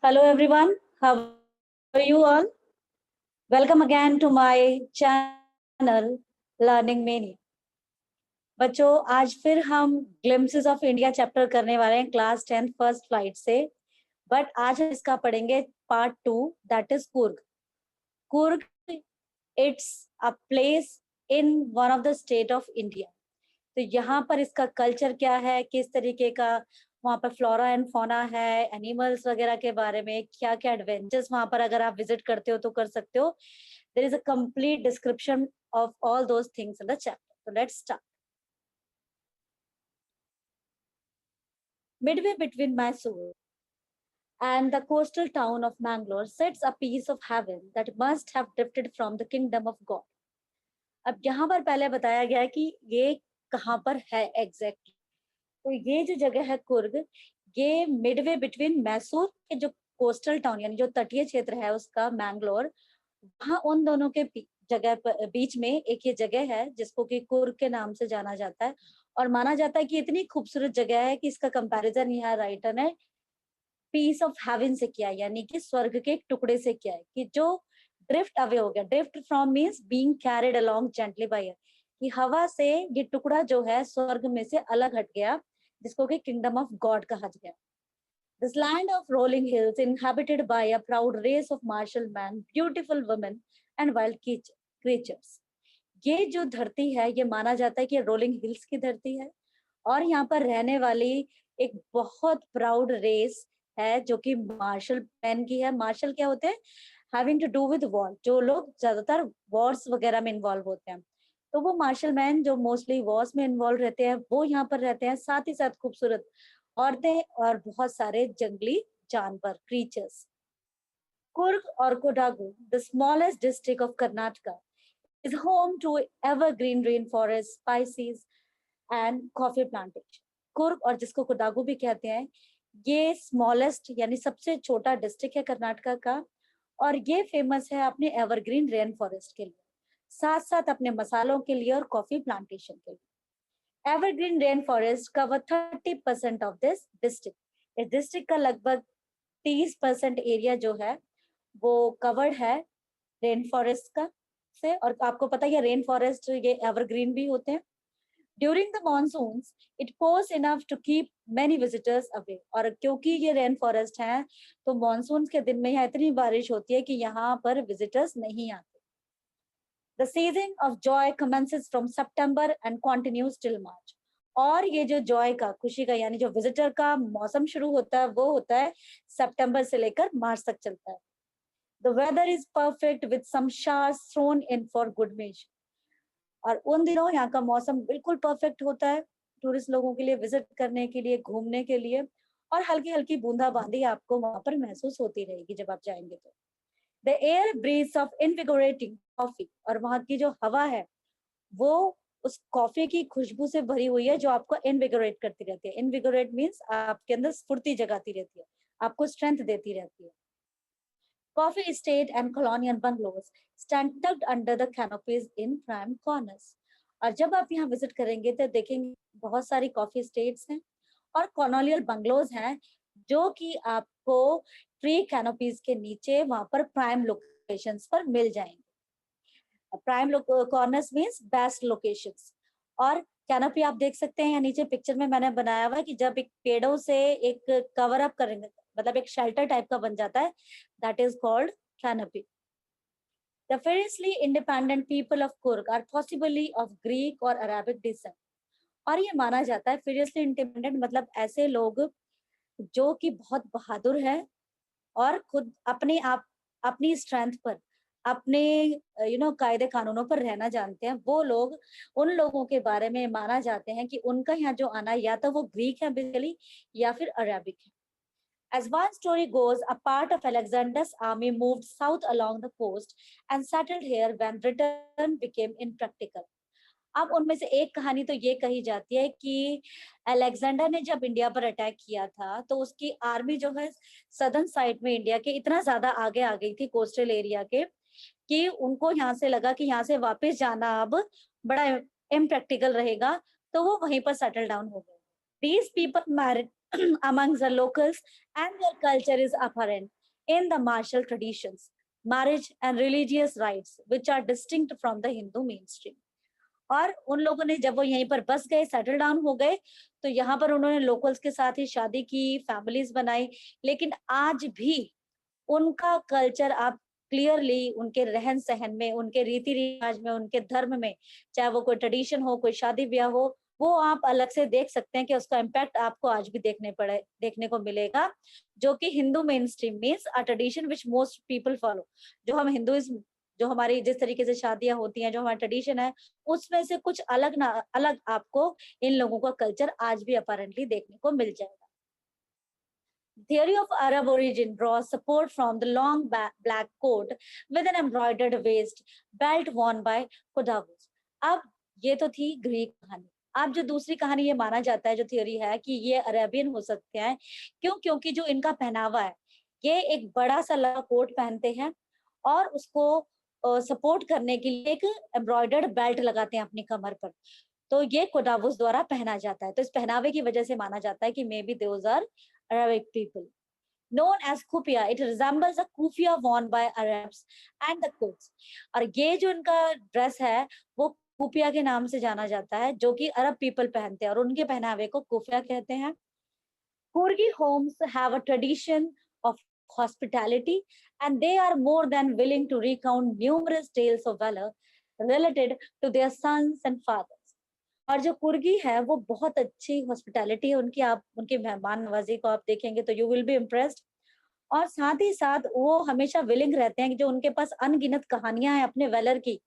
Hello everyone, how are you all? Welcome again to my channel Learning Mania. बच्चों आज फिर हम glimpses of India chapter करने वाले हैं क्लास 10 फर्स्ट फ्लाइट से, बट आज हम इसका पढ़ेंगे part 2 that is Coorg. Coorg it's a place in one of the state of India. तो यहाँ पर इसका कल्चर क्या है, किस तरीके का वहाँ पर फ्लोरा एंड फोना है, एनिमल्स वगैरह के बारे में, क्या क्या एडवेंचर्स वहाँ पर अगर आप विजिट करते हो तो कर सकते हो. There is a complete description of all those things in the chapter. So let's start. Midway between Mysore and the coastal town of Mangalore sits a piece of heaven that must have drifted from the kingdom of God. अब यहाँ पर पहले बताया गया है कि ये कहाँ पर है एग्जैक्टली. तो ये जो जगह है कुर्ग, ये मिडवे बिटवीन मैसूर के जो कोस्टल टाउन यानी जो तटीय क्षेत्र है उसका मैंगलोर, वहाँ उन दोनों के जगह पर बीच में एक ये जगह है जिसको कि कुर्ग के नाम से जाना जाता है. और माना जाता है कि इतनी खूबसूरत जगह है कि इसका कंपैरिजन यहाँ राइटर ने पीस ऑफ हेवन से किया है, यानी कि स्वर्ग के एक टुकड़े से किया है कि जो ड्रिफ्ट अवे हो गया. Drift from means being carried along gently by air, कि हवा से ये टुकड़ा जो है स्वर्ग में से अलग हट गया, जिसको कि किंगडम ऑफ गॉड कहा गया. This land of rolling hills inhabited by a proud race of martial men, beautiful women and wild creatures. ये जो धरती है ये माना जाता है कि रोलिंग हिल्स की धरती है और यहाँ पर रहने वाली एक बहुत प्राउड रेस है जो कि मार्शल मैन की है. मार्शल क्या होते हैं? Having to do with war, जो लोग ज्यादातर वॉर्स वगैरह में इन्वॉल्व होते हैं. तो वो मार्शल मैन जो मोस्टली वॉर्स में इन्वॉल्व रहते हैं वो यहाँ पर रहते हैं. साथ ही साथ खूबसूरत औरतें और बहुत सारे जंगली जानवर, क्रीचर्स. कुर्ग और Kodagu, the smallest district of Karnataka, is home to evergreen rainforest, spices and coffee plantation. Coorg और जिसको कोडागु भी कहते हैं, ये स्मॉलेस्ट यानी सबसे छोटा डिस्ट्रिक्ट है कर्नाटका का और ये फेमस है अपने एवरग्रीन रेन फॉरेस्ट के लिए, साथ साथ अपने मसालों के लिए और कॉफी प्लांटेशन के लिए. Evergreen rain forest cover 30% of this district. इस डिस्ट्रिक्ट का लगभग 30% एरिया जो है वो कवर्ड है रेन फॉरेस्ट का से. और आपको पता है रेन फॉरेस्ट ये एवरग्रीन भी होते हैं. During the monsoons it pours enough to keep many visitors away. और क्योंकि ये रेन फॉरेस्ट है तो मॉनसून के दिन में यहाँ इतनी बारिश होती है कि यहाँ पर विजिटर्स नहीं आते. The season of Joy commences from September and continues till March. और ये जो जॉय का, खुशी का, यानी जो विजिटर का मौसम शुरू होता है वो होता है सितंबर से लेकर मार्च तक चलता है. The weather is perfect with some showers thrown in for good measure. और उन दिनों यहाँ का मौसम बिल्कुल परफेक्ट होता है टूरिस्ट लोगों के लिए, विजिट करने के लिए, घूमने के लिए. और हल्की हल्की बूंदाबांदी आपको वहां पर महसूस होती रहेगी जब आप जाएंगे तो. The air breeze of invigorating coffee, और वहाँ की जो हवा है वो उस कॉफी की खुशबू से भरी हुई है जो आपको इनविगोरेट करती रहती है. इनविगोरेट मीन्स आपके अंदर स्फूर्ति जगाती रहती है, आपको स्ट्रेंथ देती रहती है. Coffee estate and colonial bungalows stand tucked under the canopies in prime corners. और जब आप यहाँ विजिट करेंगे तो देखेंगे बहुत सारी कॉफी स्टेट्स हैं और कॉलोनियल बंगलोज हैं जो कि आपको ट्री कैनोपीज के नीचे वहां पर प्राइम लोकेशंस पर मिल जाएंगे. Prime corners means best locations. और कैनोपी आप देख सकते हैं यहाँ नीचे पिक्चर में मैंने बनाया हुआ है कि जब एक पेड़ों से एक कवर अप करेंगे, मतलब एक शेल्टर टाइप का बन जाता है, that is called canopy. The fiercely independent people of Kurg are possibly of Greek or Arabic descent. और ये माना जाता है fiercely independent मतलब ऐसे लोग जो कि बहुत बहादुर है और खुद अपने आप अपनी स्ट्रेंथ पर, अपने कायदे कानूनों पर रहना जानते हैं. वो लोग, उन लोगों के बारे में माना जाते हैं कि उनका यहाँ जो आना या तो वो ग्रीक है बेसिकली या फिर अरेबिक है. As one story goes, a part of Alexander's army moved south along the coast and settled here when return became impractical. अब उनमें से एक कहानी तो ये कही जाती है कि अलेक्जेंडर ने जब इंडिया पर अटैक किया था तो उसकी आर्मी जो है सदर्न साइड में इंडिया के इतना ज्यादा आगे आ गई थी कोस्टल एरिया के कि उनको यहाँ से लगा कि यहाँ से वापस जाना अब बड़ा इम्प्रैक्टिकल रहेगा, तो वो वहीं पर सेटल डाउन हो गए. These people amongst the locals, and their culture is apparent in the martial traditions, marriage, and religious rites, which are distinct from the Hindu mainstream. और उन लोगों ने जब वो यहीं पर बस गए, सेटल डाउन हो गए, तो यहाँ पर उन्होंने लोकल्स के साथ ही शादी की, फैमिलीज बनाई, लेकिन आज भी उनका कल्चर आप क्लियरली उनके रहन सहन में, उनके रीति रिवाज में, उनके धर्म में, चाहे वो कोई ट्रेडिशन हो, कोई शादी ब्याह हो, वो आप अलग से देख सकते हैं कि उसका इम्पैक्ट आपको आज भी देखने को मिलेगा, जो कि Hindu main stream means a tradition which most people follow. जो हम हिंदुइज्म, जो हमारी जिस तरीके से शादियां होती हैं, जो हमारा ट्रेडिशन है, उसमें से कुछ अलग आपको इन लोगों का कल्चर आज भी अपेरेंटली देखने को मिल जाएगा। Theory of Arab origin draws support from the long black coat with an embroidered waist belt worn by Kodavus. अब ये तो थी ग्रीक कहानी। अब जो दूसरी कहानी ये माना जाता है, जो थियोरी है कि ये अरेबियन हो सकते हैं, क्यों? क्योंकि जो इनका पहनावा है, ये एक बड़ा सा लंबा कोट पहनते हैं और उसको सपोर्ट करने के लिए एक एम्ब्रॉयडर्ड बेल्ट लगाते हैं अपनी कमर पर। तो ये कोडावुस द्वारा पहना जाता है। तो इस पहनावे की वजह से माना जाता है कि maybe those are Arabic people. Known as kufia, it resembles a kufia worn by Arabs and the Kurds. और ये जो इनका ड्रेस है, वो कुफिया के नाम से जाना जाता है, जो कि अरब पीपल पहनते हैं और उनके पहनावे को कुफिया कहते हैं। Kurgi homes have a tradition of hospitality, and they are more than willing to recount numerous tales of valor related to their sons and fathers. और जो कुर्गी है वो बहुत अच्छी हॉस्पिटैलिटी है उनकी, आप उनकी मेहमान नवाजी को आप देखेंगे तो यू विल बी इम्प्रेस्ड। और साथ ही साथ वो हमेशा विलिंग रहते हैं कि जो उनके पास अनगिनत कहानियां हैं अपने वेलर की।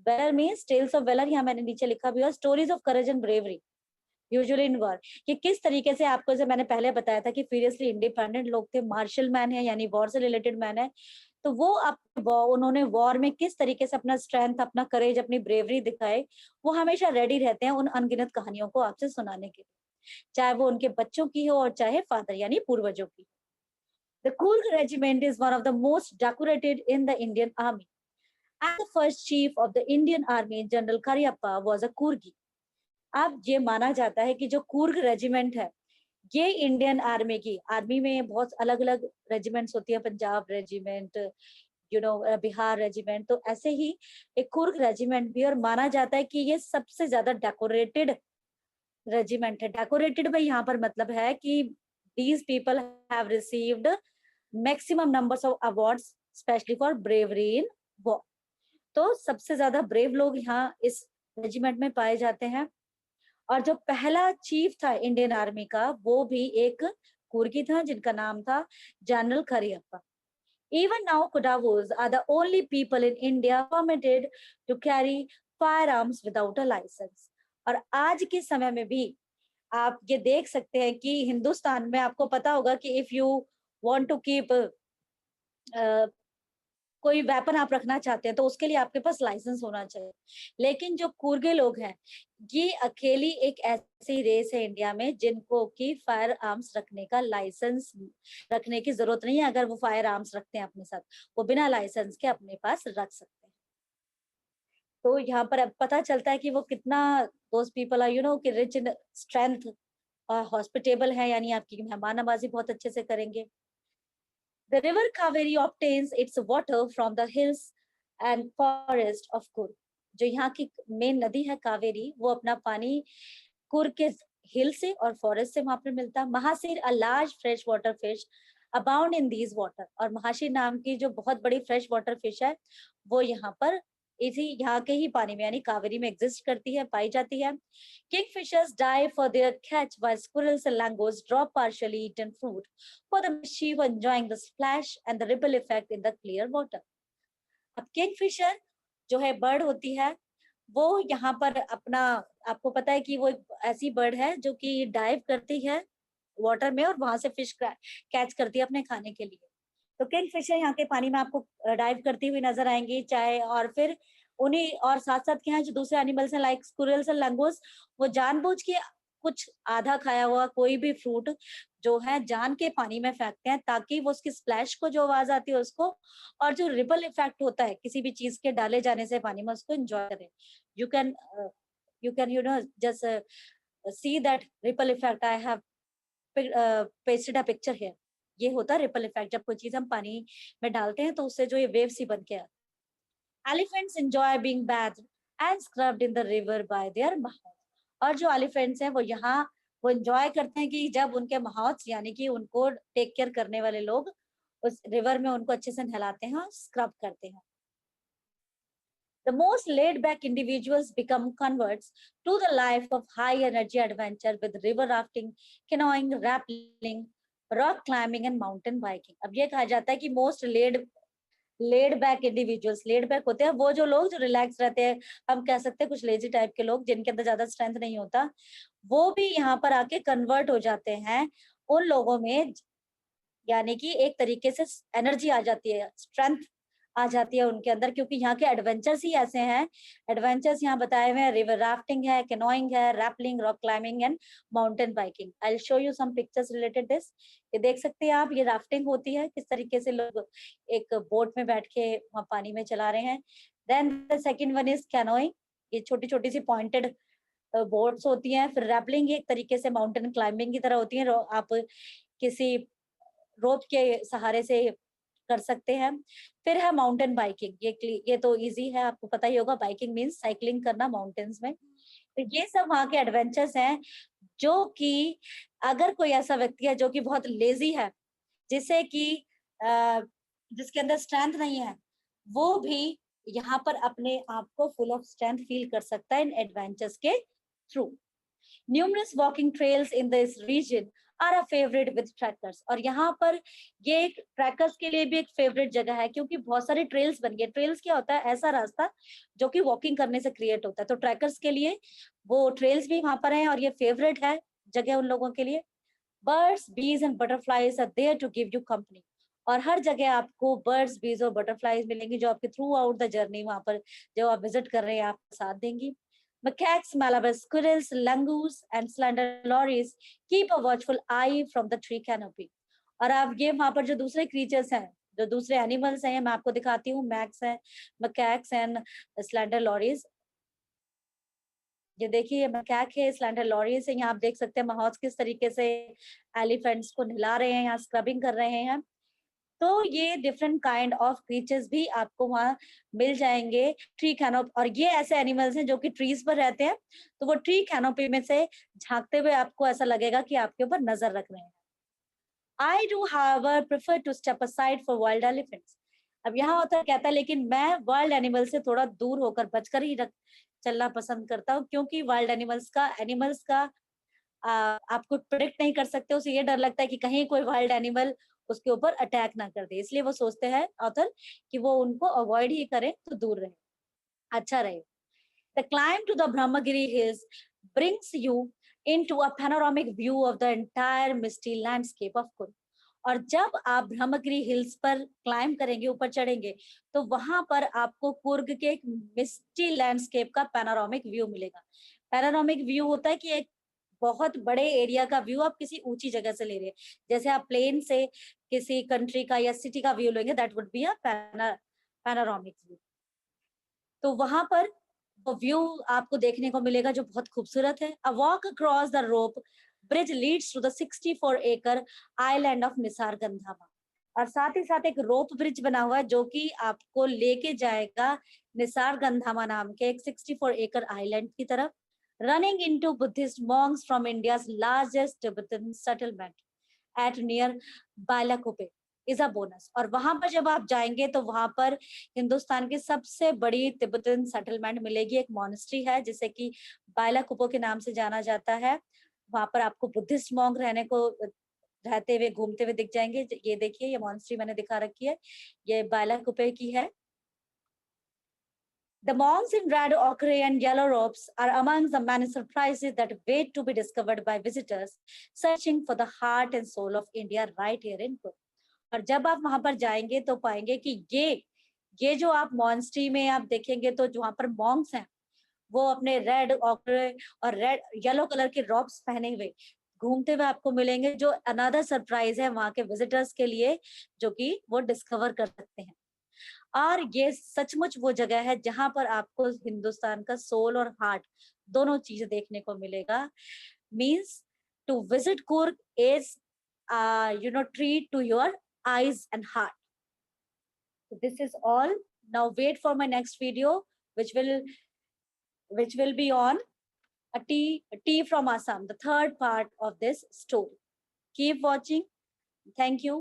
Valour means tales of valour, यहाँ मैंने नीचे लिखा भी है, stories of courage and bravery usually in war. कि किस तरीके से, आपको जैसे मैंने पहले बताया था कि फीरियसली इंडिपेंडेंट लोग थे, मार्शल मैन है यानी वॉर से रिलेटेड मैन है, तो वो उन्होंने वॉर में किस तरीके से अपना स्ट्रेंथ, अपना करेज, अपनी ब्रेवरी दिखाए, वो हमेशा रेडी रहते हैं उन अनगिनत कहानियों को आपसे सुनाने के लिए, चाहे वो उनके बच्चों की हो और चाहे फादर यानी पूर्वजों की। The Kurg regiment is one of the most decorated in the Indian army, and the first chief of the Indian army, General Karyappa, was a Kurgi. अब ये माना जाता है कि जो कुर्ग रेजिमेंट है, ये इंडियन आर्मी में बहुत अलग अलग रेजिमेंट्स होती है, पंजाब रेजिमेंट, बिहार रेजिमेंट, तो ऐसे ही एक कुर्ग रेजिमेंट भी, और माना जाता है कि ये सबसे ज्यादा डेकोरेटेड रेजिमेंट है। डेकोरेटेड में यहाँ पर मतलब है कि these people have received maximum numbers of awards specially for bravery in war. तो सबसे ज्यादा ब्रेव लोग यहाँ इस रेजिमेंट में पाए जाते हैं। और जो पहला चीफ था इंडियन आर्मी का, वो भी एक कुर्गी था जिनका नाम था general Cariappa. Even now, Kodavos are the only people in India permitted to carry firearms without a license. और आज के समय में भी आप ये देख सकते हैं कि हिंदुस्तान में, आपको पता होगा कि if you want to keep कोई वेपन आप रखना चाहते हैं तो उसके लिए आपके पास लाइसेंस होना चाहिए। लेकिन जो कुर्गे लोग हैं, ये अकेली एक ऐसी रेस है इंडिया में जिनको की फायर आर्म्स रखने का लाइसेंस रखने की जरूरत नहीं है। अगर वो फायर आर्म्स रखते हैं अपने साथ, वो बिना लाइसेंस के अपने पास रख सकते हैं। तो यहाँ पर अब पता चलता है कि वो कितना, दोज पीपल आर कि रिच इन स्ट्रेंथ और हॉस्पिटेबल है, यानी आपकी मेहमान नवाजी बहुत अच्छे से करेंगे। The river Kaveri obtains its water from the hills and forest of Kur. जो यहाँ की मेन नदी है कावेरी, वो अपना पानी कुर के हिल से और फॉरेस्ट से वहां पर मिलता है। Mahseer a large fresh water fish abound in these water, और महाशीर नाम की जो बहुत बड़ी फ्रेश वाटर फिश है, वो यहाँ पर इसी यहाँ के ही पानी में यानी कावेरी में एग्जिस्ट करती है, पाई जाती है। Kingfishers dive for their catch while squirrels and langurs drop partially eaten fruit for the mischief, enjoying the splash and the ripple effect in the clear water. अब किंगफिशर जो है बर्ड होती है, वो यहाँ पर अपना, आपको पता है कि वो ऐसी बर्ड है जो कि डाइव करती है वाटर में और वहां से फिश कैच करती है अपने खाने के लिए। तो किंगफिशर यहाँ के पानी में आपको डाइव करती हुई नजर आएंगी, चाहे, और फिर उन्हीं और साथ साथ क्या है जो दूसरे एनिमल्स हैं लाइक स्क्विरल्स और लंगूर्स, वो जानबूझ के कुछ आधा खाया हुआ कोई भी फ्रूट जो है जान के पानी में फेंकते हैं, ताकि वो उसकी स्प्लैश को जो आवाज आती है उसको, और जो रिपल इफेक्ट होता है किसी भी चीज के डाले जाने से पानी में, उसको एंजॉय करें। You can just see that ripple effect I have pasted a picture here. ये होता है रिपल इफेक्ट, जब कोई चीज हम पानी में डालते हैं तो उससे जो ये वेव सी बन के आती है। Elephants enjoy being bathed and scrubbed in the river by their mouth. और जो एलिफेंट्स हैं वो यहाँ वो एंजॉय करते हैं कि जब उनके माउथ यानी कि उनको टेक केयर करने वाले लोग उस रिवर में उनको अच्छे से नहलाते हैं और स्क्रब करते हैं। The most laid back individuals become converts to the life of high energy adventure with river rafting, canoeing, rappelling, rock climbing and mountain biking। अब ये कहा जाता है कि most laid back individuals, laid back होते हैं वो जो लोग जो रिलैक्स रहते हैं, हम कह सकते हैं कुछ लेजी टाइप के लोग जिनके अंदर ज्यादा स्ट्रेंथ नहीं होता, वो भी यहाँ पर आके कन्वर्ट हो जाते हैं उन लोगों में, यानी कि एक तरीके से एनर्जी आ जाती है, स्ट्रेंथ आ जाती है उनके अंदर, क्योंकि यहाँ के एडवेंचर्स ही ऐसे हैं। एडवेंचर्स यहाँ बताए हुए हैं, रिवर राफ्टिंग है, कैनोइंग है, rappelling, rock climbing and mountain biking. I will show you some pictures related this. ये देख सकते हैं आप, ये राफ्टिंग होती है, किस तरीके से लोग एक बोट में बैठ के वहाँ पानी में चला रहे हैं। Then the second one is canoeing, ये छोटी छोटी सी पॉइंटेड बोट्स होती हैं। फिर रैपलिंग एक तरीके से माउंटेन क्लाइंबिंग की तरह होती है, आप किसी रोप के सहारे से कर सकते हैं। फिर है माउंटेन बाइकिंग, ये तो इजी है, आपको पता ही होगा, बाइकिंग मीन्स साइकिलिंग करना माउंटेन्स में। तो ये सब वहाँ के एडवेंचर्स हैं जो कि अगर कोई ऐसा व्यक्ति है जो कि बहुत लेजी है, जिसे कि अ, जिसके अंदर स्ट्रेंथ नहीं है, वो भी यहाँ पर अपने आप को फुल ऑफ स्ट्रेंथ फील कर सकता है इन एडवेंचर्स के through. Numerous walking trails in this region are a favorite with trekkers। और यहाँ पर ये एक ट्रैकर्स के लिए भी एक फेवरेट जगह है, क्योंकि बहुत सारे ट्रेल्स बन गए। ट्रेल्स क्या होता है? ऐसा रास्ता जो कि वॉकिंग करने से क्रिएट होता है, तो ट्रैकर्स के लिए वो ट्रेल्स भी वहां पर हैं और ये फेवरेट है जगह उन लोगों के लिए। Birds, bees and butterflies are there to give you company. और हर जगह आपको बर्ड्स, बीज और बटरफ्लाइज मिलेंगी जो आपके थ्रू आउट द जर्नी वहां पर जो आप विजिट कर रहे हैं आपका साथ देंगी। Macaques, Malabar squirrels, langurs, and slender lories keep a watchful eye from the tree canopy। और अब ये वहां पर जो दूसरे क्रीचर्स हैं, जो दूसरे एनिमल्स हैं, मैं आपको दिखाती हूँ। मैक्स है, मकैक्स एंड स्लैंडर लॉरीज। ये देखिए मकैक है, स्लैंडर लॉरीज है। यहाँ आप देख सकते हैं महाउस किस तरीके से एलिफेंट्स को नहला रहे हैं, यहाँ स्क्रबिंग कर रहे हैं। तो ये डिफरेंट काइंड ऑफ क्रीचर्स भी आपको वहाँ मिल जाएंगे ट्री कैनोपी। और ये ऐसे एनिमल्स हैं जो कि ट्रीज पर रहते हैं, तो वो ट्री कैनोपी में से झांकते हुए आपको ऐसा लगेगा कि आपके ऊपर नजर रख रहे हैं। I do however prefer to step aside for wild elephants. अब यहाँ होता है, कहता है लेकिन मैं वाइल्ड एनिमल से थोड़ा दूर होकर बचकर ही चलना पसंद करता हूँ, क्योंकि वाइल्ड एनिमल्स का आप कुछ प्रिडिक्ट नहीं कर सकते। उसे ये डर लगता है कि कहीं कोई वाइल्ड एनिमल उसके ऊपर अटैक ना कर दे, इसलिए वो सोचते हैं ऑथर कि वो उनको अवॉइड ही करें तो दूर रहे, अच्छा रहे। The climb to the Brahmagiri hills brings you into a panoramic view of the entire misty landscape of Coorg. और जब आप ब्रह्मगिरी हिल्स पर क्लाइंब करेंगे, ऊपर चढ़ेंगे, तो वहां पर आपको कुर्ग के एक मिस्टी लैंडस्केप का पैनोरामिक व्यू मिलेगा। पैनोरामिक व्यू होता है कि एक बहुत बड़े एरिया का व्यू आप किसी ऊंची जगह से ले रहे हैं। जैसे आप प्लेन से किसी कंट्री का या सिटी का व्यू लेंगे, that would be a panoramic view. तो वहां पर वो व्यू आपको देखने को मिलेगा जो बहुत खूबसूरत है। A walk across the rope bridge leads to the 64 acre island of Nisar गंधामा। और साथ ही साथ एक रोप ब्रिज बना हुआ है जो कि आपको लेके जाएगा निसार गंधामा नाम के एक 64 एकड़ आइलैंड की तरफ। Running into Buddhist monks from India's largest Tibetan settlement at near Balakope is a bonus। और वहां पर जब आप जाएंगे तो वहां पर हिंदुस्तान की सबसे बड़ी तिब्बतन सेटलमेंट मिलेगी, एक मॉनेस्ट्री है जिसे कि बालाकुपो के नाम से जाना जाता है। वहां पर आपको बुद्धिस्ट मॉन्क रहते हुए घूमते हुए दिख जाएंगे। ये देखिए, ये मॉनेस्ट्री मैंने दिखा रखी है, ये बालाकुपे की है। The monks in red ochre and yellow robes are among the many surprises that wait to be discovered by visitors searching for the heart and soul of India right here in Kurg। और जब आप वहां पर जाएंगे तो पाएंगे कि ये जो आप मॉन्स्ट्री में आप देखेंगे, तो जो वहां पर मॉन्क्स हैं वो अपने रेड ऑक्रे और रेड येलो कलर के रॉब्स पहने हुए घूमते हुए आपको मिलेंगे, जो अनदर सरप्राइज है वहां के विजिटर्स के लिए, जो कि वो डिस्कवर कर सकते हैं। और ये सचमुच वो जगह है जहां पर आपको हिंदुस्तान का सोल और हार्ट दोनों चीजें देखने को मिलेगा। Means to visit Coorg is, treat to your eyes and heart. So this is all. Now wait for my next video, which will be on a tea from Assam, the third part of this story. Keep watching. Thank you.